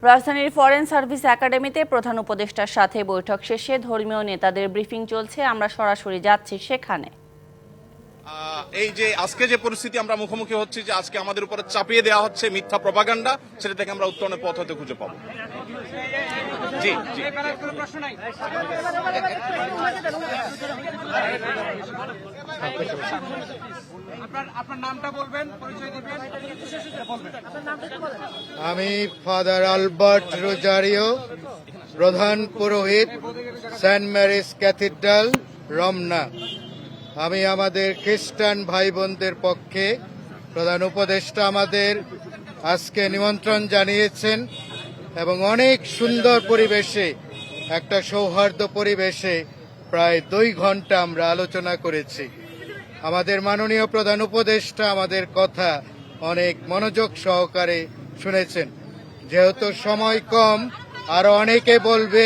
রাজধানীর foreign service একাডেমিতে প্রধান উপদেষ্টার সাথে বৈঠক শেষে ধর্মীয় নেতাদের ব্রিফিং চলছে। আমরা সরাসরি যাচ্ছি সেখানে। এই যে আজকে যে পরিস্থিতি আমরা মুখোমুখি হচ্ছি, যে আজকে আমাদের উপরে চাপিয়ে দেওয়া হচ্ছে মিথ্যা প্রপাগান্ডা, সেটা থেকে আমরা উত্তরণের পথ হতে খুঁজে পাবো। জি জি আপনার নামটা বলবেন, পরিচয় দিবেন। আমি ফাদার আলবার্ট রোজারিও, প্রধান পুরোহিত সেন্ট ম্যারিস ক্যাথিড্রাল, রমনা। আমি আমাদের খ্রিস্টান ভাই বোনদের পক্ষে প্রধান উপদেষ্টা আমাদের আজকে নিমন্ত্রণ জানিয়েছেন এবং অনেক সুন্দর পরিবেশে, একটা সৌহার্দ্য পরিবেশে প্রায় 2 ঘন্টা আমরা আলোচনা করেছি। আমাদের মাননীয় প্রধান উপদেষ্টা আমাদের কথা অনেক মনোযোগ সহকারে শুনেছেন। যেহেতু সময় কম, আরো অনেকে বলবে,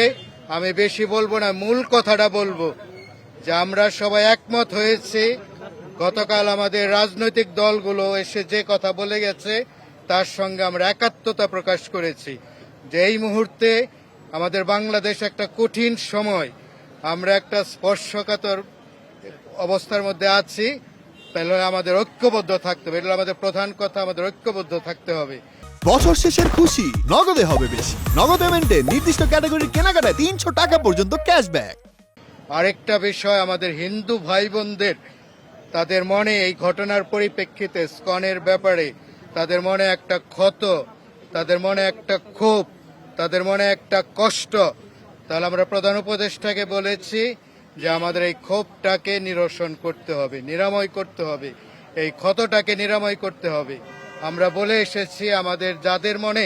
আমি বেশি বলবো না, মূল কথাটা বলবো যে আমরা সবাই একমত হয়েছি। গতকাল আমাদের রাজনৈতিক দলগুলো এসে যে কথা বলে গেছে তার সঙ্গে আমরা একাত্মতা প্রকাশ করেছি যে এই মুহূর্তে আমাদের বাংলাদেশ একটা কঠিন সময়, আমরা একটা স্পর্শকাতর অবস্থার মধ্যে আছি। তাহলে আমাদের ঐক্যবদ্ধ থাকতে হবে, এটা আমাদের প্রধান কথা, আমাদের ঐক্যবদ্ধ থাকতে হবে। বছর শেষের খুশি নগদে হবে বেশি। নগদ পেমেন্টে নির্দিষ্ট ক্যাটাগরির কেনাকাটায় 300 টাকা পর্যন্ত ক্যাশব্যাক। আরেকটা বিষয়, আমাদের হিন্দু ভাই বোনদের তাদের মনে এই ঘটনার পরিপ্রেক্ষিতে স্কনের ব্যাপারে তাদের মনে একটা ক্ষত, তাদের মনে একটা ক্ষোভ, তাদের মনে একটা কষ্ট। তাহলে আমরা প্রধান উপদেষ্টাকে বলেছি যে আমাদের এই ক্ষোভটাকে নিরসন করতে হবে, নিরাময় করতে হবে, এই ক্ষতটাকে নিরাময় করতে হবে। আমরা বলে এসেছি আমাদের যাদের মনে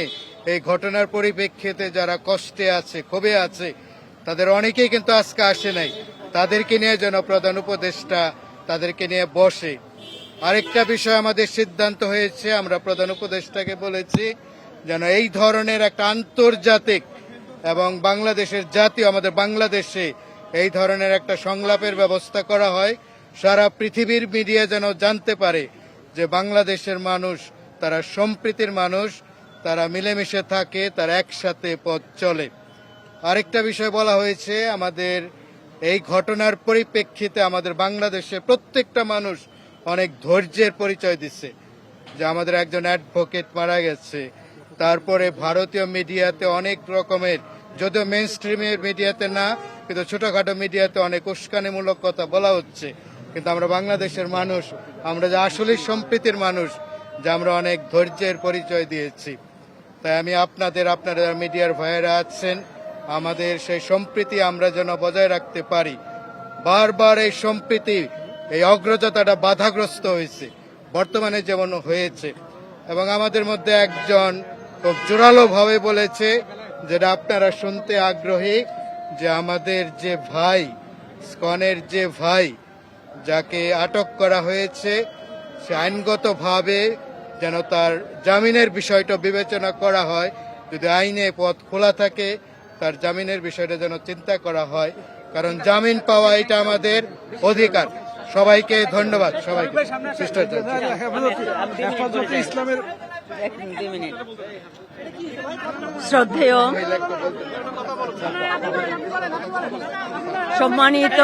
এই ঘটনার পরিপ্রেক্ষিতে যারা কষ্টে আছে, ক্ষোভে আছে, তাদের অনেকেই কিন্তু আজকে আসে নাই, তাদেরকে নিয়ে যেন প্রধান উপদেষ্টা তাদেরকে নিয়ে বসে। আরেকটা বিষয় আমাদের সিদ্ধান্ত হয়েছে, আমরা প্রধান উপদেষ্টাকে বলেছি যেন এই ধরনের একটা আন্তর্জাতিক এবং বাংলাদেশের জাতীয়, আমাদের বাংলাদেশে এই ধরনের একটা সংলাপের ব্যবস্থা করা হয়। সারা পৃথিবীর মিডিয়া যেন জানতে পারে যে বাংলাদেশের মানুষ তারা সম্প্রীতির মানুষ, তারা মিলেমিশে থাকে, তারা একসাথে পথ চলে। আরেকটা বিষয় বলা হয়েছে, আমাদের এই ঘটনার পরিপ্রেক্ষিতে আমাদের বাংলাদেশে প্রত্যেকটা মানুষ অনেক ধৈর্যের পরিচয় দিচ্ছে। যে আমাদের একজন অ্যাডভোকেট মারা গেছে, তারপরে ভারতীয় মিডিয়াতে অনেক রকমের, যদিও মেইন স্ট্রিমের মিডিয়াতে না, কিন্তু ছোটখাটো মিডিয়াতে অনেক উস্কানিমূলক কথা বলা হচ্ছে। কিন্তু আমরা বাংলাদেশের মানুষ, আমরা যে আসলে সম্প্রীতির মানুষ, যে আমরা অনেক ধৈর্যের পরিচয় দিয়েছি। তাই আমি আপনারা মিডিয়ার ভাইয়েরা আছেন, আমাদের সেই সম্প্রীতি আমরা যেন বজায় রাখতে পারি। বারবার এই সম্প্রীতি, এই অগ্রযাত্রাটা বাধাগ্রস্ত হয়েছে, বর্তমানে যেমন হয়েছে। এবং আমাদের মধ্যে একজন খুব জোরালো ভাবে বলেছে, যেটা আপনারা শুনতে আগ্রহী, যে আমাদের যে ভাই, স্কনের যে ভাই যাকে আটক করা হয়েছে, সে আইনগতভাবে যেন তার জামিনের বিষয়টা বিবেচনা করা হয়। যদি আইনে পথ খোলা থাকে, তার জামিনের বিষয়টা যেন চিন্তা করা হয়, কারণ জামিন পাওয়া এটা আমাদের অধিকার। সবাইকে ধন্যবাদ, সবাইকে শিষ্টাচার। শ্রদ্ধেয় সম্মানিত